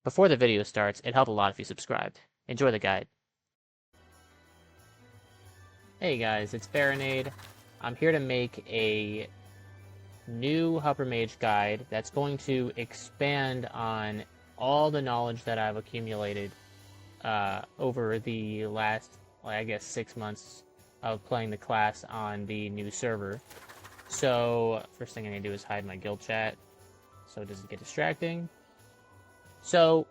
Before the video starts, it'd help a lot if you subscribed. Enjoy the guide. Hey guys, it's Barinade. I'm here to make a new Huppermage guide that's going to expand on all the knowledge that I've accumulated over the last, I guess, 6 months of playing the class on the new server. So, first thing I need to do is hide my guild chat so it doesn't get distracting. So,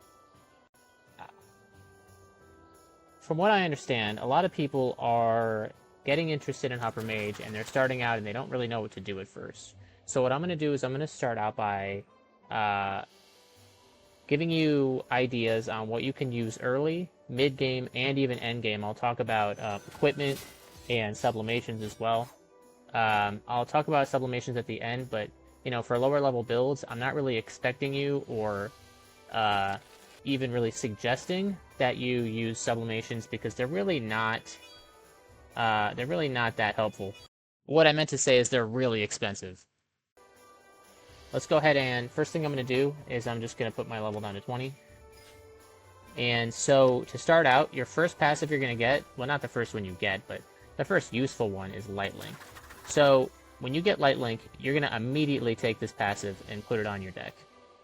from what I understand, a lot of people are getting interested in Huppermage and they're starting out and they don't really know what to do at first. So what I'm going to do is I'm going to start out by giving you ideas on what you can use early, mid-game, and even end-game. I'll talk about equipment and sublimations as well. I'll talk about sublimations at the end, but you know, for lower level builds, I'm not really expecting you or even really suggesting that you use sublimations because they're really not that helpful. What I meant to say is they're really expensive. Let's go ahead and first thing I'm going to do is I'm just going to put my level down to 20. And so to start out, your first passive you're going to get, well, not the first one you get, but the first useful one is Light Link. So when you get Light Link, you're going to immediately take this passive and put it on your deck.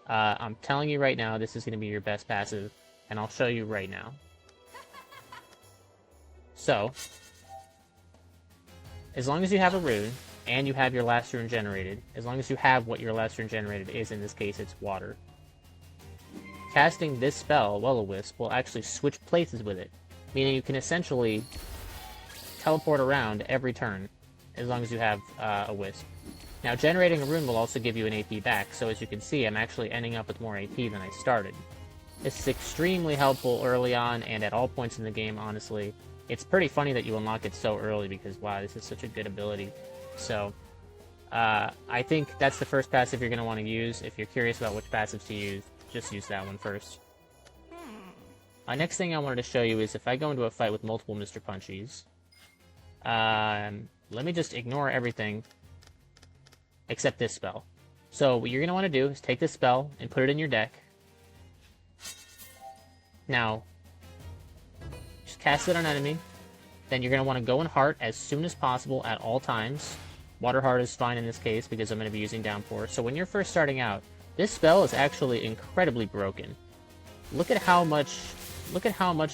I'm telling you right now, this is going to be your best passive, and I'll show you right now. So, as long as you have a rune, and you have your last rune generated, as long as you have what your last rune generated is, in this case it's water, casting this spell, Will-O-Wisp, will actually switch places with it, meaning you can essentially teleport around every turn, as long as you have a Wisp. Now, generating a rune will also give you an AP back, so as you can see, I'm actually ending up with more AP than I started. This is extremely helpful early on, and at all points in the game, honestly. It's pretty funny that you unlock it so early, because wow, this is such a good ability. So, I think that's the first passive you're going to want to use. If you're curious about which passives to use, just use that one first. Next thing I wanted to show you is if I go into a fight with multiple Mr. Punchies, let me just ignore everything except this spell. So what you're going to want to do is take this spell and put it in your deck. Now, just cast it on enemy. Then you're going to want to go in Heart as soon as possible at all times. Water Heart is fine in this case because I'm going to be using Downpour. So when you're first starting out, this spell is actually incredibly broken. Look at how much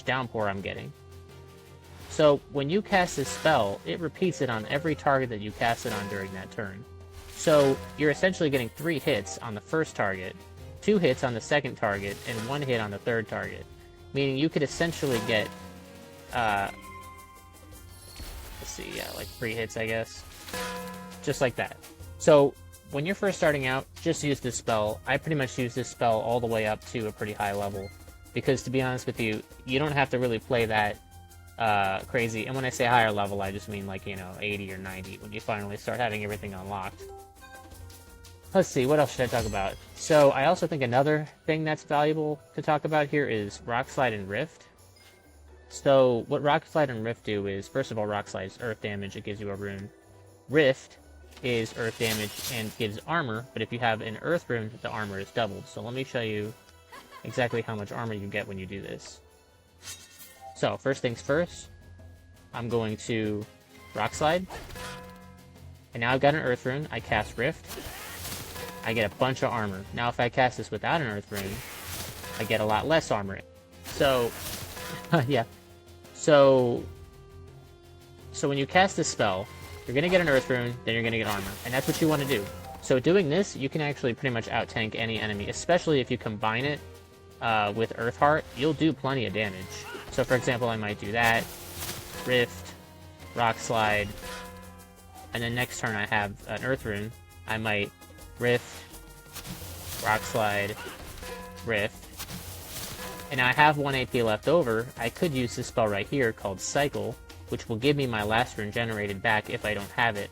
Downpour I'm getting. So when you cast this spell, it repeats it on every target that you cast it on during that turn. So you're essentially getting 3 hits on the first target, 2 hits on the second target, and 1 hit on the third target. Meaning you could essentially get, let's see, yeah, like 3 hits, I guess. Just like that. So when you're first starting out, just use this spell. I pretty much use this spell all the way up to a pretty high level. Because to be honest with you, you don't have to really play that crazy. And when I say higher level, I just mean like, you know, 80 or 90 when you finally start having everything unlocked. Let's see, what else should I talk about? So I also think another thing that's valuable to talk about here is Rock Slide and Rift. So what Rock Slide and Rift do is, first of all, Rock Slide is earth damage, it gives you a rune. Rift is earth damage and gives armor, but if you have an earth rune, the armor is doubled. So let me show you exactly how much armor you get when you do this. So, first things first, I'm going to Rock Slide. And now I've got an Earth Rune, I cast Rift. I get a bunch of armor. Now if I cast this without an Earth Rune, I get a lot less armor. So, yeah. So when you cast this spell, you're going to get an Earth Rune, then you're going to get armor. And that's what you want to do. So doing this, you can actually pretty much out-tank any enemy, especially if you combine it with Earth Heart, you'll do plenty of damage. So for example, I might do that, Rift, Rock Slide, and then next turn I have an Earth Rune. I might Rift, Rock Slide, Rift, and now I have 1 AP left over. I could use this spell right here called Cycle, which will give me my last rune generated back if I don't have it.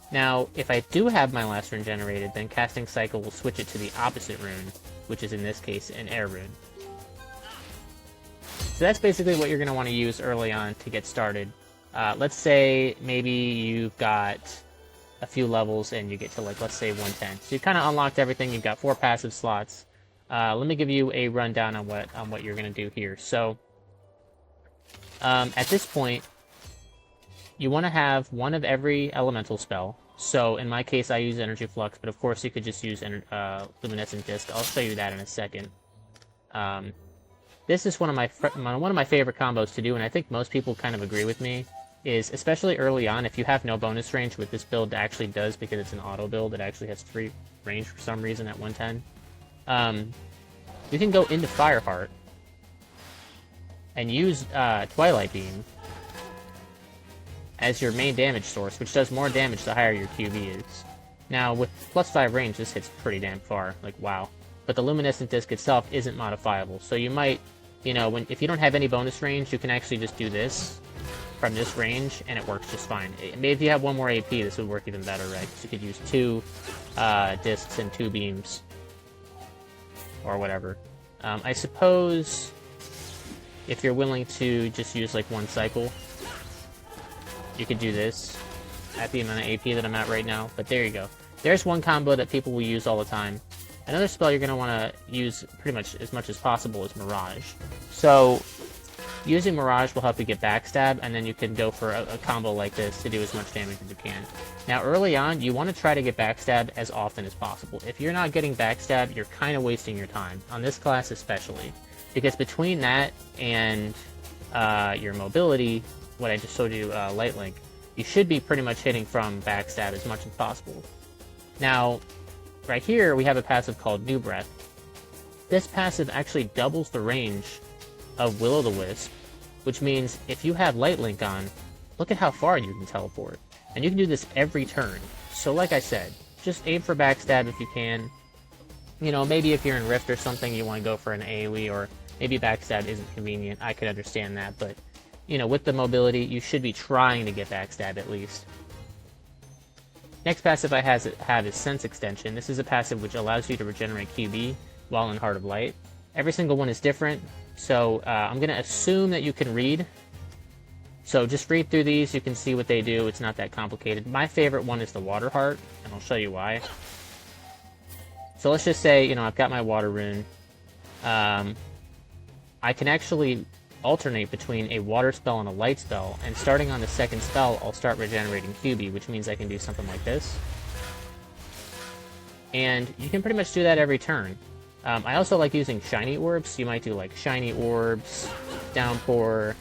Now, if I do have my last rune generated, then casting Cycle will switch it to the opposite rune, which is in this case an air rune. So that's basically what you're going to want to use early on to get started. Let's say maybe you've got a few levels and you get to, like, let's say 110. So you kind of unlocked everything, you've got 4 passive slots. let me give you a rundown on what you're gonna do here. So, at this point, you want to have one of every elemental spell. So in my case, I use Energy Flux, but of course you could just use Luminescent Disc. I'll show you that in a second. This is one of my favorite combos to do, and I think most people kind of agree with me. Is especially early on, if you have no bonus range, what this build actually does, because it's an auto build, it actually has 3 range for some reason at 110. You can go into Fireheart and use Twilight Beam as your main damage source, which does more damage the higher your QB is. Now, with +5 range, this hits pretty damn far, like wow. But the Luminescent Disc itself isn't modifiable, so you might, you know, if you don't have any bonus range, you can actually just do this from this range, and it works just fine. Maybe if you have 1 more AP, this would work even better, right? So you could use 2 discs and 2 beams, or whatever. I suppose if you're willing to just use like 1 cycle, you could do this at the amount of AP that I'm at right now, but there you go. There's one combo that people will use all the time. Another spell you're going to want to use pretty much as possible is Mirage. So, using Mirage will help you get backstab, and then you can go for a combo like this to do as much damage as you can. Now, early on, you want to try to get backstab as often as possible. If you're not getting backstab, you're kind of wasting your time, on this class especially. Because between that and your mobility, what I just showed you, Light Link, you should be pretty much hitting from backstab as much as possible. Now, right here, we have a passive called New Breath. This passive actually doubles the range of Will-O-the-Wisp, which means if you have Light Link on, look at how far you can teleport. And you can do this every turn. So like I said, just aim for backstab if you can. You know, maybe if you're in Rift or something, you want to go for an AoE, or maybe backstab isn't convenient. I could understand that, but you know, with the mobility, you should be trying to get backstab at least. Next passive I have is Sense Extension. This is a passive which allows you to regenerate QB while in Heart of Light. Every single one is different, so I'm going to assume that you can read. So just read through these, you can see what they do, it's not that complicated. My favorite one is the Water Heart, and I'll show you why. So let's just say, you know, I've got my Water Rune. I can actually alternate between a water spell and a light spell, and starting on the second spell, I'll start regenerating QB, which means I can do something like this. And you can pretty much do that every turn. I also like using shiny orbs. You might do like shiny orbs, downpour,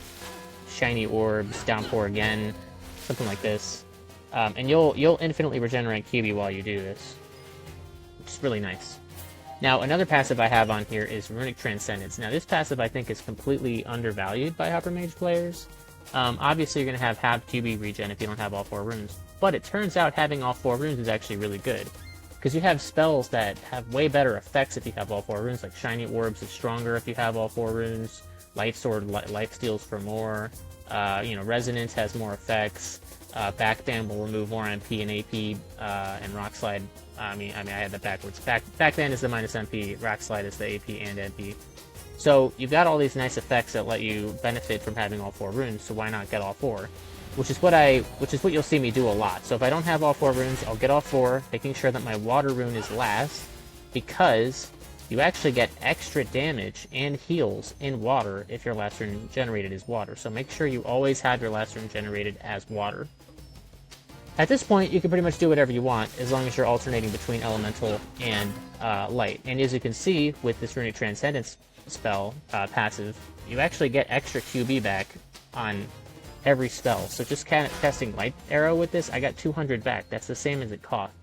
shiny orbs, downpour again, something like this. And you'll infinitely regenerate QB while you do this, which is really nice. Now, another passive I have on here is Runic Transcendence. Now, this passive I think is completely undervalued by Huppermage players. Obviously, you're going to have half QB regen if you don't have all 4 runes, but it turns out having all 4 runes is actually really good, because you have spells that have way better effects if you have all 4 runes, like Shiny Orbs is stronger if you have all 4 runes, Light Sword life steals for more, you know, Resonance has more effects, Backband will remove more MP and AP, and Rock Slide, I mean, I had that backwards. Backband is the minus MP, Rock Slide is the AP and MP. So you've got all these nice effects that let you benefit from having all 4 runes, so why not get all 4? Which is what you'll see me do a lot. So if I don't have all 4 runes, I'll get all 4, making sure that my water rune is last, because you actually get extra damage and heals in water if your last rune generated is water. So make sure you always have your last rune generated as water. At this point, you can pretty much do whatever you want, as long as you're alternating between Elemental and Light. And as you can see, with this Runic Transcendence spell, passive, you actually get extra QB back on every spell. So just casting Light Arrow with this, I got 200 back. That's the same as it cost.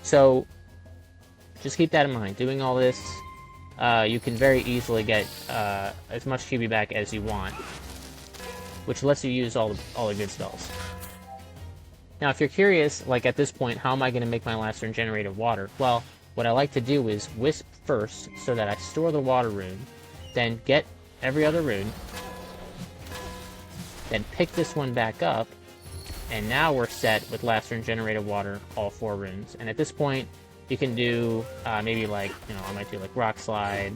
So just keep that in mind. Doing all this, you can very easily get as much QB back as you want, which lets you use all the good spells. Now, if you're curious, like at this point, how am I going to make my last rune generate of water? Well, what I like to do is Wisp first, so that I store the water rune, then get every other rune, then pick this one back up, and now we're set with last rune generate of water, all 4 runes. And at this point, you can do maybe like, you know, I might do like Rock Slide,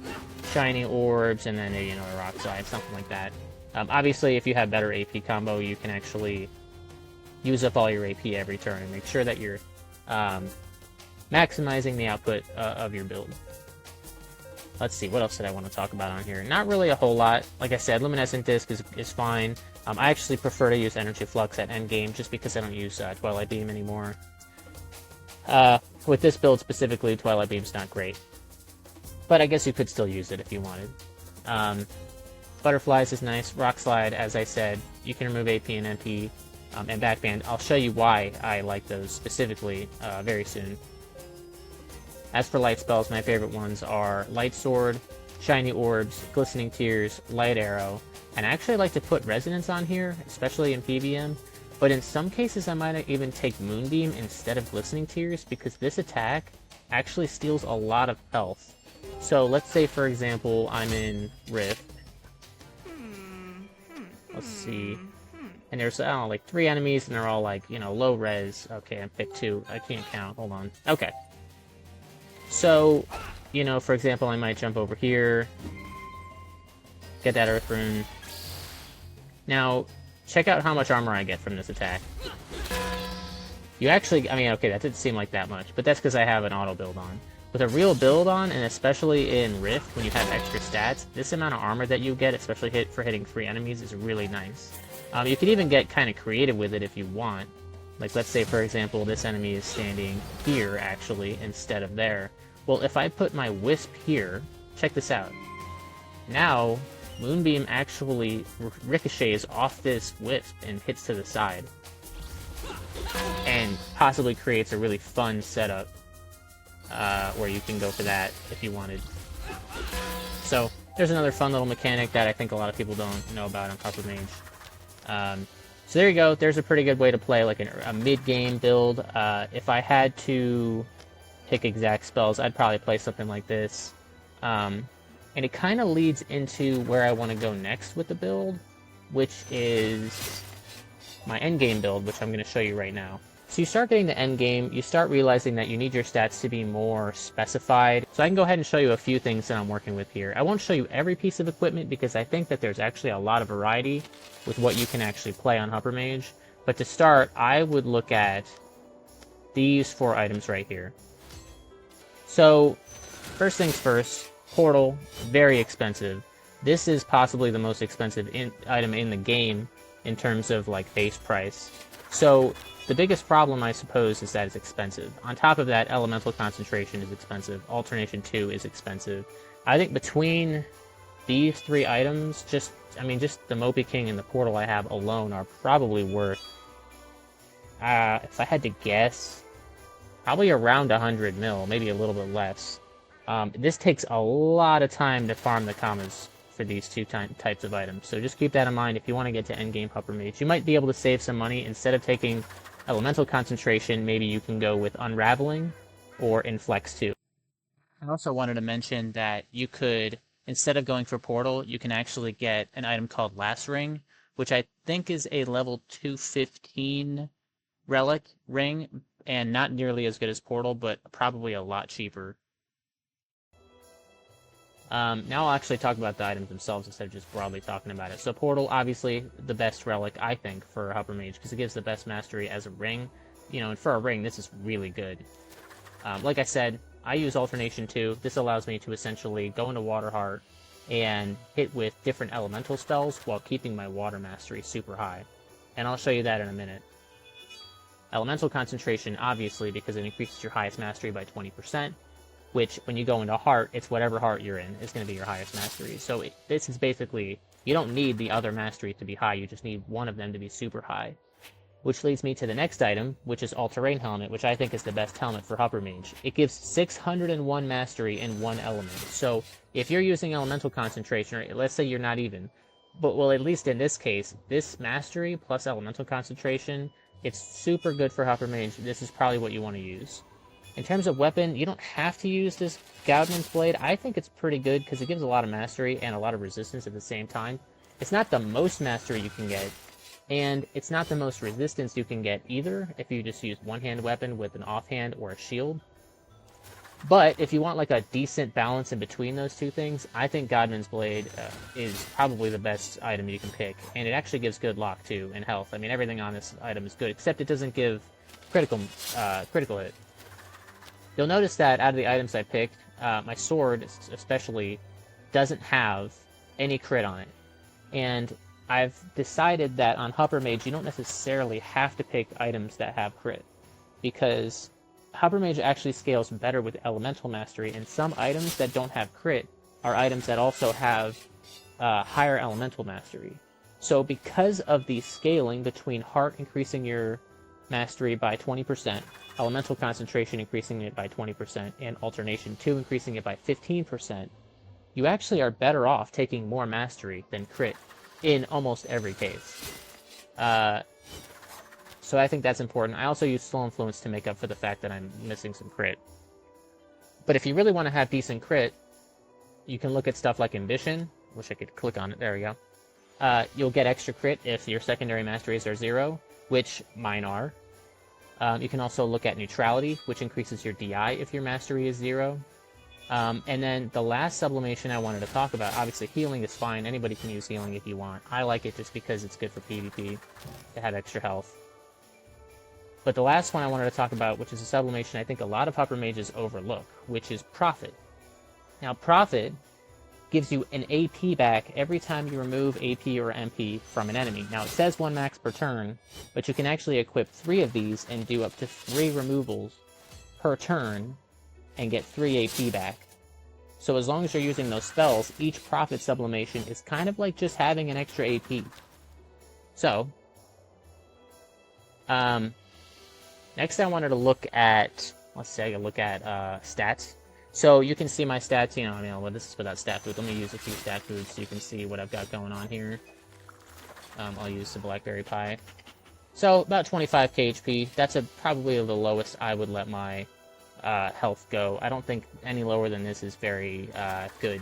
Shiny Orbs, and then maybe another Rock Slide, something like that. Obviously, if you have better AP combo, you can actually use up all your AP every turn and make sure that you're maximizing the output of your build. Let's see, what else did I want to talk about on here? Not really a whole lot. Like I said, Luminescent Disc is fine. I actually prefer to use Energy Flux at Endgame just because I don't use Twilight Beam anymore. With this build specifically, Twilight Beam's not great. But I guess you could still use it if you wanted. Butterflies is nice. Rock Slide, as I said, you can remove AP and MP, and Backband. I'll show you why I like those specifically very soon. As for light spells, my favorite ones are Light Sword, Shiny Orbs, Glistening Tears, Light Arrow, and I actually like to put Resonance on here, especially in PVM, but in some cases I might even take Moonbeam instead of Glistening Tears because this attack actually steals a lot of health. So let's say, for example, I'm in Rift. Let's see. And there's, I don't know, like 3 enemies, and they're all like, you know, low res. Okay, I picked 2. I can't count. Hold on. Okay. So, you know, for example, I might jump over here, get that Earth Rune. Now, check out how much armor I get from this attack. You actually, I mean, okay, that didn't seem like that much, but that's because I have an auto build on. With a real build on, and especially in Rift, when you have extra stats, this amount of armor that you get, especially for hitting 3 enemies, is really nice. You can even get kind of creative with it if you want. Like, let's say, for example, this enemy is standing here, actually, instead of there. Well, if I put my Wisp here, check this out. Now, Moonbeam actually ricochets off this Wisp and hits to the side. And possibly creates a really fun setup, where you can go for that if you wanted. So, there's another fun little mechanic that I think a lot of people don't know about on Huppermage. So there you go. There's a pretty good way to play like a mid-game build. If I had to pick exact spells, I'd probably play something like this. And it kind of leads into where I want to go next with the build, which is my endgame build, which I'm going to show you right now. So you start getting the endgame, you start realizing that you need your stats to be more specified. So I can go ahead and show you a few things that I'm working with here. I won't show you every piece of equipment because I think that there's actually a lot of variety with what you can actually play on Huppermage. But to start, I would look at these 4 items right here. So, first things first, Portal, very expensive. This is possibly the most expensive item in the game in terms of like base price. So, the biggest problem, I suppose, is that it's expensive. On top of that, Elemental Concentration is expensive. Alternation 2 is expensive. I think between these 3 items, just the Mopey King and the Portal I have alone are probably worth, if I had to guess, probably around 100 mil, maybe a little bit less. This takes a lot of time to farm the commas for these 2 types of items, so just keep that in mind if you want to get to endgame Huppermage. You might be able to save some money. Instead of taking Elemental Concentration, maybe you can go with Unraveling or Inflex 2. I also wanted to mention that you could, instead of going for Portal, you can actually get an item called Last Ring, which I think is a level 215 relic ring, and not nearly as good as Portal, but probably a lot cheaper. Now I'll actually talk about the items themselves instead of just broadly talking about it. So Portal, obviously the best relic, I think, for Huppermage, because it gives the best mastery as a ring. You know, and for a ring, this is really good. Like I said, I use Alternation 2. This allows me to essentially go into Waterheart and hit with different elemental spells while keeping my water mastery super high. And I'll show you that in a minute. Elemental Concentration, obviously, because it increases your highest mastery by 20%, which, when you go into Heart, it's whatever Heart you're in is going to be your highest mastery. So this is basically, you don't need the other mastery to be high, you just need one of them to be super high. Which leads me to the next item, which is All-Terrain Helmet, which I think is the best helmet for Huppermage. It gives 601 mastery in one element. So if you're using Elemental Concentration, or let's say you're not even, but well, at least in this case, this mastery plus Elemental Concentration, it's super good for Huppermage. This is probably what you want to use. In terms of weapon, you don't have to use this Gaudman's Blade. I think it's pretty good because it gives a lot of mastery and a lot of resistance at the same time. It's not the most mastery you can get, and it's not the most resistance you can get either if you just use one-hand weapon with an offhand or a shield. But if you want like a decent balance in between those two things, I think Godman's Blade is probably the best item you can pick, and it actually gives good lock too and health. I mean, everything on this item is good, except it doesn't give critical hit. You'll notice that out of the items I picked, my sword especially doesn't have any crit on it. And I've decided that on Huppermage you don't necessarily have to pick items that have crit, because Huppermage actually scales better with Elemental Mastery, and some items that don't have crit are items that also have higher Elemental Mastery. So because of the scaling between Heart increasing your Mastery by 20%, Elemental Concentration increasing it by 20%, and Alternation 2 increasing it by 15%, you actually are better off taking more Mastery than crit in almost every case. So I think that's important. I also use Slow Influence to make up for the fact that I'm missing some crit. But if you really want to have decent crit, you can look at stuff like Ambition. Wish I could click on it. There we go. You'll get extra crit if your secondary masteries are 0, which mine are. You can also look at Neutrality, which increases your DI if your mastery is 0. And then the last sublimation I wanted to talk about, obviously healing is fine. Anybody can use healing if you want. I like it just because it's good for PvP to have extra health. But the last one I wanted to talk about, which is a sublimation I think a lot of Hupper Mages overlook, which is Profit. Now, Profit gives you an AP back every time you remove AP or MP from an enemy. Now, it says 1 max per turn, but you can actually equip 3 of these and do up to 3 removals per turn and get 3 AP back. So as long as you're using those spells, each Profit sublimation is kind of like just having an extra AP. So, next I wanted to look at, let's say I can look at stats. So you can see my stats, well, this is without stat food. Let me use a few stat foods so you can see what I've got going on here. I'll use the Blackberry Pie. So about 25k HP. That's probably the lowest I would let my health go. I don't think any lower than this is very good.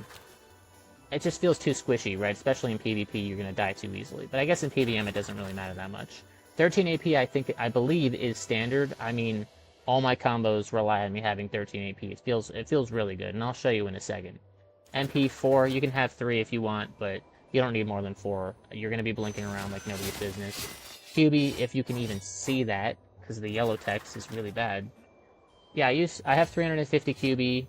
It just feels too squishy, right? Especially in PvP, you're going to die too easily. But I guess in PvM it doesn't really matter that much. 13 AP, I believe, is standard. I mean, all my combos rely on me having 13 AP. It feels really good, and I'll show you in a second. MP 4, you can have 3 if you want, but you don't need more than 4. You're going to be blinking around like nobody's business. QB, if you can even see that, because the yellow text is really bad. Yeah, I have 350 QB.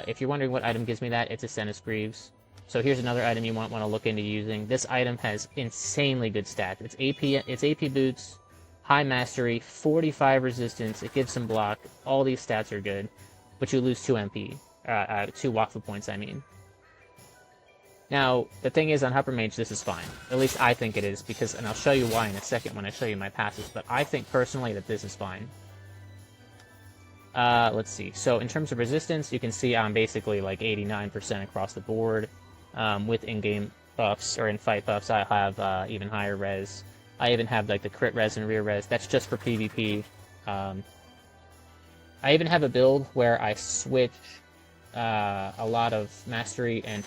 If you're wondering what item gives me that, it's a Sennis Greaves. So here's another item you might want to look into using. This item has insanely good stats. It's AP boots, high mastery, 45 resistance, it gives some block. All these stats are good, but you lose 2 MP. 2 WAKFU points, I mean. Now, the thing is, on Huppermage, this is fine. At least I think it is, and I'll show you why in a second when I show you my passes, but I think personally that this is fine. Let's see. So in terms of resistance, you can see I'm basically like 89% across the board. With in-game buffs, or in-fight buffs, I have even higher res. I even have like the crit res and rear res. That's just for PvP. I even have a build where I switch a lot of mastery and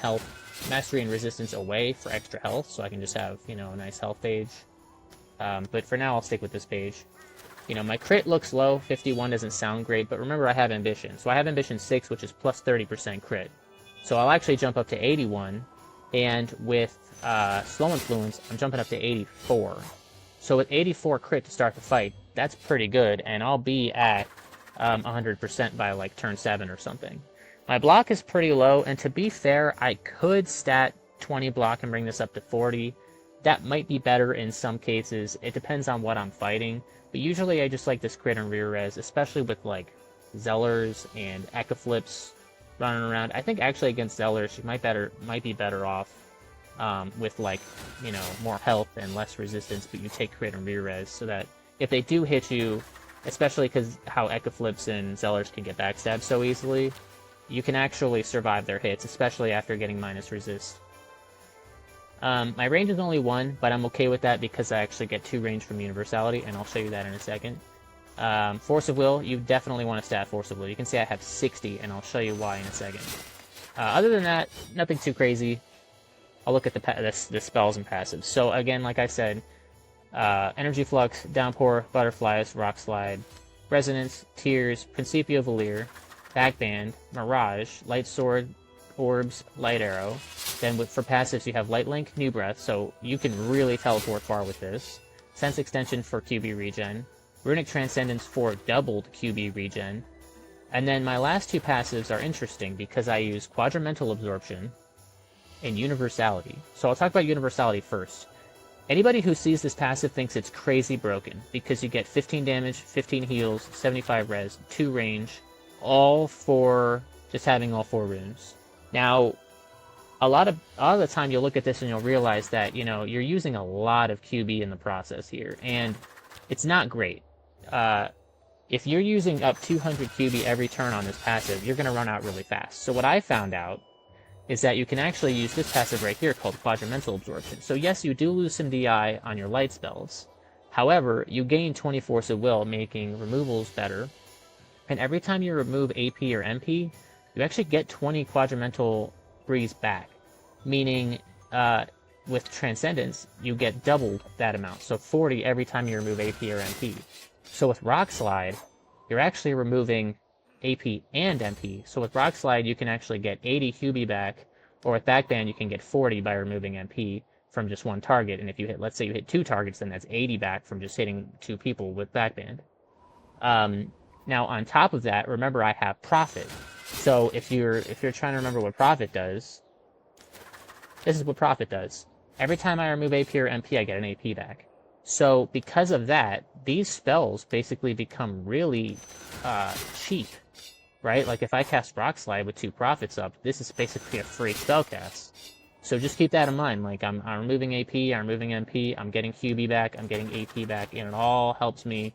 resistance away for extra health, so I can just have, a nice health page. But for now, I'll stick with this page. My crit looks low. 51 doesn't sound great, but remember I have Ambition. So I have Ambition 6, which is plus 30% crit. So I'll actually jump up to 81, and with Slow Influence, I'm jumping up to 84. So with 84 crit to start the fight, that's pretty good, and I'll be at 100% by like turn 7 or something. My block is pretty low, and to be fair, I could stat 20 block and bring this up to 40. That might be better in some cases. It depends on what I'm fighting, but usually I just like this crit and rear res, especially with like Zellers and Echo Flips running around. I think actually against Zellers, you might be better off with like, more health and less resistance, but you take crit and rear res, so that if they do hit you, especially because how Echo Flips and Zellers can get backstabbed so easily, you can actually survive their hits, especially after getting minus resist. My range is only 1, but I'm okay with that because I actually get 2 range from Universality, and I'll show you that in a second. Force of Will, you definitely want to stat Force of Will. You can see I have 60, and I'll show you why in a second. Other than that, nothing too crazy. I'll look at the spells and passives. So again, like I said, Energy Flux, Downpour, Butterflies, Rock Slide, Resonance, Tears, Principio Valir, Backband, Mirage, Light Sword, Orbs, Light Arrow. Then for passives, you have Light Link, New Breath, so you can really teleport far with this. Sense Extension for QB regen. Runic Transcendence for doubled QB regen. And then my last two passives are interesting because I use Quadrimental Absorption and Universality. So I'll talk about Universality first. Anybody who sees this passive thinks it's crazy broken because you get 15 damage, 15 heals, 75 res, 2 range, all for just having all 4 runes. Now, a lot of the time you'll look at this and you'll realize that, you know, you're using a lot of QB in the process here, and it's not great. If you're using up 200 QB every turn on this passive, you're going to run out really fast. So what I found out is that you can actually use this passive right here called Quadrimental Absorption. So yes, you do lose some DI on your light spells. However, you gain 20 Force of Will, making removals better. And every time you remove AP or MP, you actually get 20 Quadrimental Breeze back. Meaning, with Transcendence, you get doubled that amount. So 40 every time you remove AP or MP. So with Rock Slide, you're actually removing AP and MP. So with Rock Slide, you can actually get 80 QB back, or with Backband, you can get 40 by removing MP from just one target. And if you hit, let's say you hit 2 targets, then that's 80 back from just hitting 2 people with Backband. Now on top of that, remember I have Profit. So if you're trying to remember what Profit does, this is what Profit does. Every time I remove AP or MP, I get an AP back. So because of that, these spells basically become really cheap, right? Like if I cast Rock Slide with 2 Profits up, this is basically a free spell cast. So just keep that in mind. Like I'm removing AP, I'm removing MP, I'm getting QB back, I'm getting AP back, and it all helps me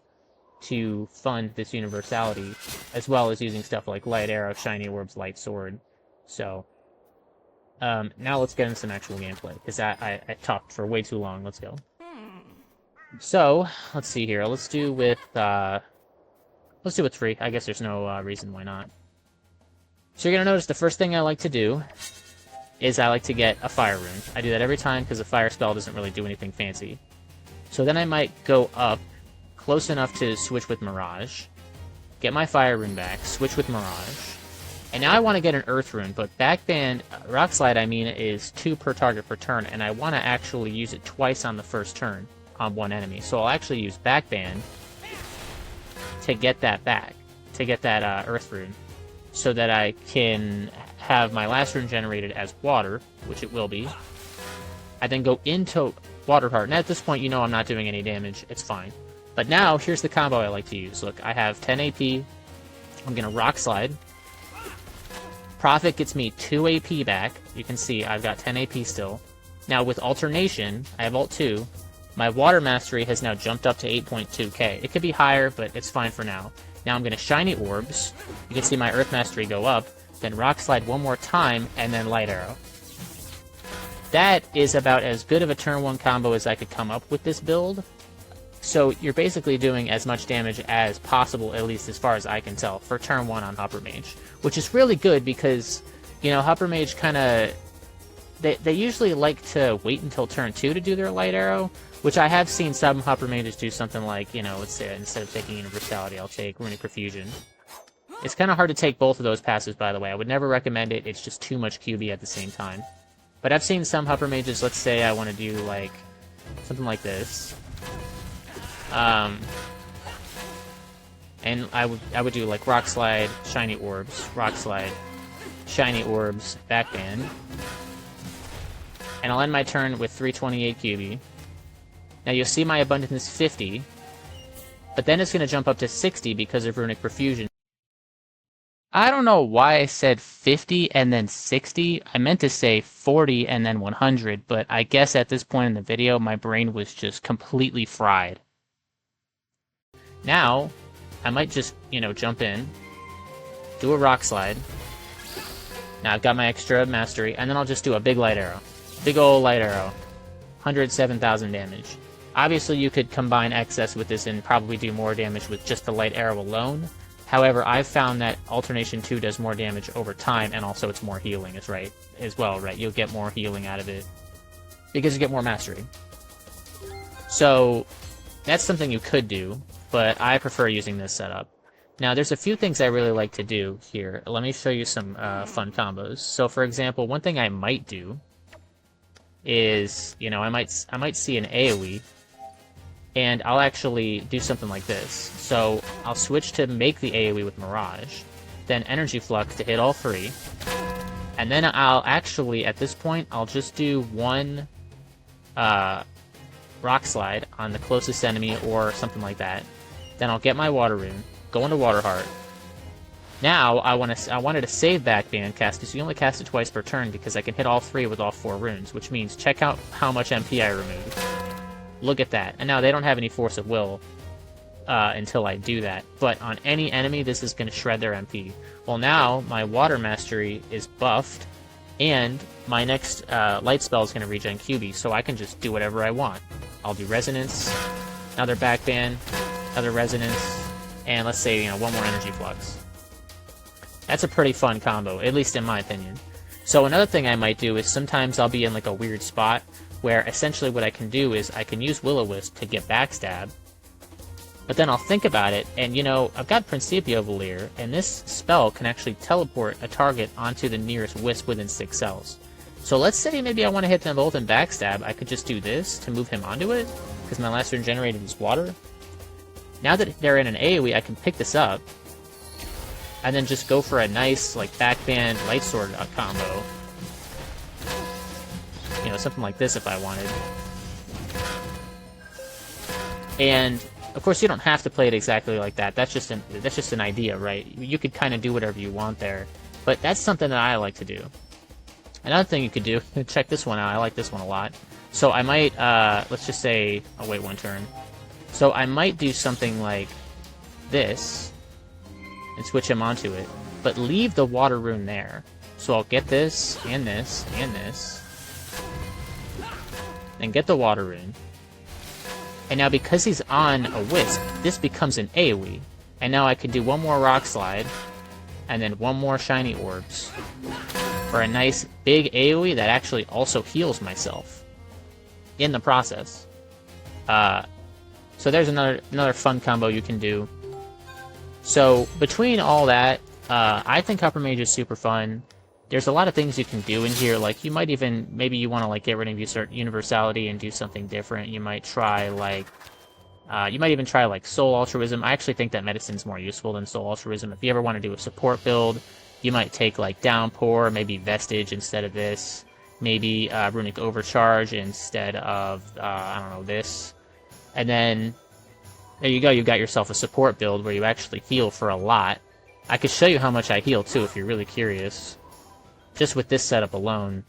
to fund this universality, as well as using stuff like Light Arrow, Shiny Orbs, Light Sword. So now let's get into some actual gameplay, because I talked for way too long. Let's go. So, let's see here. Let's do with 3. I guess there's no reason why not. So you're going to notice the first thing I like to do is I like to get a Fire Rune. I do that every time because a Fire spell doesn't really do anything fancy. So then I might go up close enough to switch with Mirage, get my Fire Rune back, switch with Mirage, and now I want to get an Earth Rune, but Backband, Rock Slide, I mean, is 2 per target per turn, and I want to actually use it twice on the first turn on one enemy. So I'll actually use Backband to get that back, to get that Earth Rune, so that I can have my last rune generated as Water, which it will be. I then go into Water part, and at this point you know I'm not doing any damage, it's fine. But now, here's the combo I like to use. Look, I have 10 AP, I'm going to Rock Slide. Profit gets me 2 AP back. You can see I've got 10 AP still. Now with Alternation, I have Alt 2. My Water Mastery has now jumped up to 8.2k. It could be higher, but it's fine for now. Now I'm going to Shiny Orbs. You can see my Earth Mastery go up. Then Rock Slide one more time, and then Light Arrow. That is about as good of a turn 1 combo as I could come up with this build. So you're basically doing as much damage as possible, at least as far as I can tell, for turn 1 on Huppermage. Which is really good because, you know, Huppermage kind of... They usually like to wait until turn 2 to do their Light Arrow, which I have seen some Huppermages do something like, you know, let's say instead of taking Universality, I'll take Runic Profusion. It's kind of hard to take both of those passes, by the way. I would never recommend it, it's just too much QB at the same time. But I've seen some Huppermages, let's say I want to do, like, something like this. And I would do, like, Rock Slide, Shiny Orbs, Rock Slide, Shiny Orbs, Backband. And I'll end my turn with 328 QB. Now you'll see my abundance is 50, but then it's going to jump up to 60 because of Runic Profusion. I don't know why I said 50 and then 60. I meant to say 40 and then 100, but I guess at this point in the video, my brain was just completely fried. Now, I might just, you know, jump in, do a Rock Slide. Now I've got my extra Mastery, and then I'll just do a big Light Arrow. Big ol' Light Arrow. 107,000 damage. Obviously, you could combine Excess with this and probably do more damage with just the Light Arrow alone. However, I've found that Alternation 2 does more damage over time, and also it's more healing as well, right? You'll get more healing out of it because you get more Mastery. So, that's something you could do, but I prefer using this setup. Now, there's a few things I really like to do here. Let me show you some fun combos. So, for example, one thing I might do is, you know, I might see an AoE, and I'll actually do something like this. So I'll switch to make the AoE with Mirage, then Energy Flux to hit all 3. And then I'll actually, at this point, I'll just do 1 Rock Slide on the closest enemy or something like that. Then I'll get my Water Rune, go into Water Heart. Now, I wanted to save Backband cast, because you only cast it twice per turn, because I can hit all 3 with all 4 runes, which means check out how much MP I removed. Look at that. And now they don't have any Force of Will until I do that. But on any enemy, this is going to shred their MP. Well, now my Water Mastery is buffed, and my next Light spell is going to regen QB, so I can just do whatever I want. I'll do Resonance, another Backband, another Resonance, and let's say, 1 more Energy Flux. That's a pretty fun combo, at least in my opinion. So another thing I might do is sometimes I'll be in like a weird spot where essentially what I can do is I can use Will-O-Wisp to get Backstab, but then I'll think about it, and I've got Principio Valier, and this spell can actually teleport a target onto the nearest wisp within 6 cells. So let's say maybe I want to hit them both in Backstab, I could just do this to move him onto it, because my last turn generated is water. Now that they're in an AoE, I can pick this up, and then just go for a nice, like, Backband Light Sword combo. Something like this if I wanted. And, of course, you don't have to play it exactly like that. That's just an idea, right? You could kind of do whatever you want there. But that's something that I like to do. Another thing you could do, check this one out, I like this one a lot. So I might, let's just say, I'll wait 1 turn. So I might do something like this, and switch him onto it, but leave the Water Rune there. So I'll get this, and this, and this, and get the Water Rune. And now because he's on a Wisp, this becomes an AoE. And now I could do 1 more Rock Slide, and then 1 more Shiny Orbs, for a nice big AoE that actually also heals myself in the process. So there's another fun combo you can do. So, between all that, I think Huppermage is super fun. There's a lot of things you can do in here, like, you might even, maybe you want to, like, get rid of Universality and do something different. You might try, like, you might even try, like, Soul Altruism. I actually think that Medicine's more useful than Soul Altruism. If you ever want to do a support build, you might take, like, Downpour, maybe Vestige instead of this, maybe Runic Overcharge instead of, I don't know, this. And then, there you go, you got yourself a support build where you actually heal for a lot. I could show you how much I heal, too, if you're really curious. Just with this setup alone.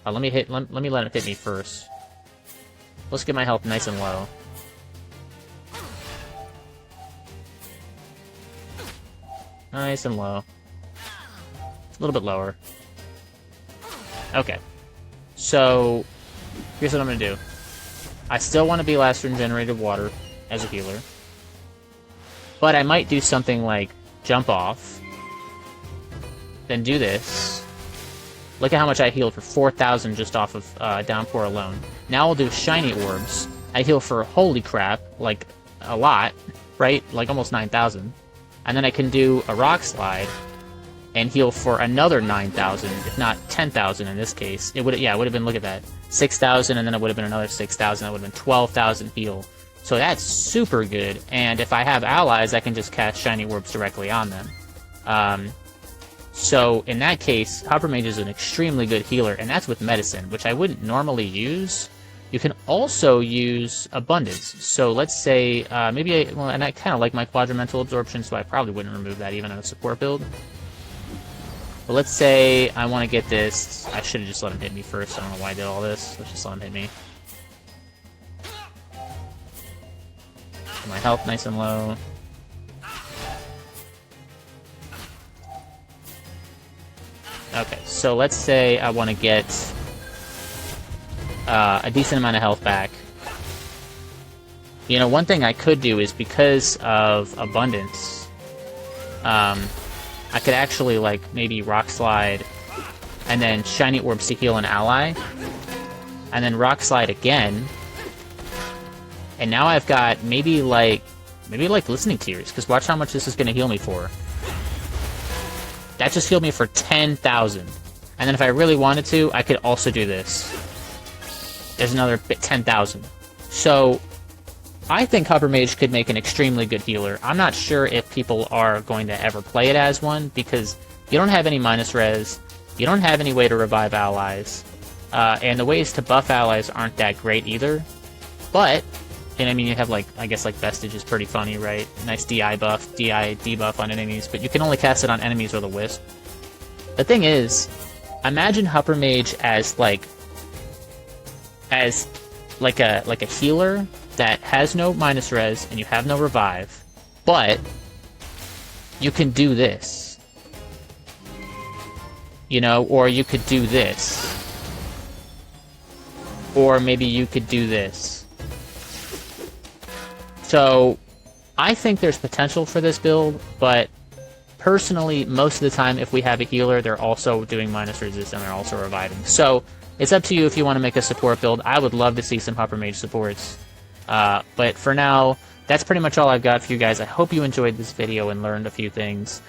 Let me let it hit me first. Let's get my health nice and low. Nice and low. A little bit lower. Okay. So, here's what I'm gonna do. I still want to be last turn generated water as a healer. But I might do something like jump off. Then do this. Look at how much I healed for 4,000 just off of Downpour alone. Now I'll do Shiny Orbs. I heal for, holy crap, like, a lot, right? Like, almost 9,000. And then I can do a Rock Slide and heal for another 9,000, if not 10,000 in this case. It would have been, look at that, 6,000, and then it would have been another 6,000. That would have been 12,000 heal. So that's super good, and if I have allies, I can just cast Shiny Orbs directly on them. So in that case, Huppermage is an extremely good healer, and that's with Medicine, which I wouldn't normally use. You can also use Abundance. So let's say, and I kind of like my Quadrimental Absorption, so I probably wouldn't remove that even on a support build. But let's say I want to get this. I should have just let him hit me first. I don't know why I did all this. Let's just let him hit me. My health nice and low. Okay, so let's say I want to get a decent amount of health back. One thing I could do is, because of Abundance, I could actually, like, maybe Rock Slide, and then Shiny Orbs to heal an ally, and then Rock Slide again, and now I've got maybe Listening Tears, because watch how much this is going to heal me for. That just healed me for 10,000. And then if I really wanted to, I could also do this. There's another 10,000. So, I think Huppermage could make an extremely good healer. I'm not sure if people are going to ever play it as one, because you don't have any minus res, you don't have any way to revive allies, and the ways to buff allies aren't that great either. But, and I mean, you have, like, I guess, like, Vestige is pretty funny, right? Nice DI buff, DI debuff on enemies, but you can only cast it on enemies or the Wisp. The thing is, imagine Huppermage as, like a healer that has no minus res, and you have no revive, but you can do this. You know, or you could do this. Or maybe you could do this. So, I think there's potential for this build, but personally, most of the time, if we have a healer, they're also doing minus resist and they're also reviving. So, it's up to you if you want to make a support build. I would love to see some Huppermage supports. But for now, that's pretty much all I've got for you guys. I hope you enjoyed this video and learned a few things.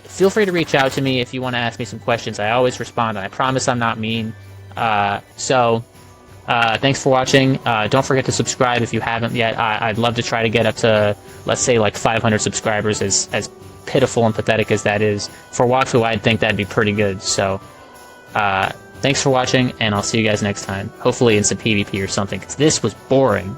Feel free to reach out to me if you want to ask me some questions. I always respond, and I promise I'm not mean. Thanks for watching. Don't forget to subscribe if you haven't yet. I'd love to try to get up to, let's say, like 500 subscribers, as pitiful and pathetic as that is. For WAKFU, I'd think that'd be pretty good. So, thanks for watching, and I'll see you guys next time. Hopefully in some PvP or something, because this was boring.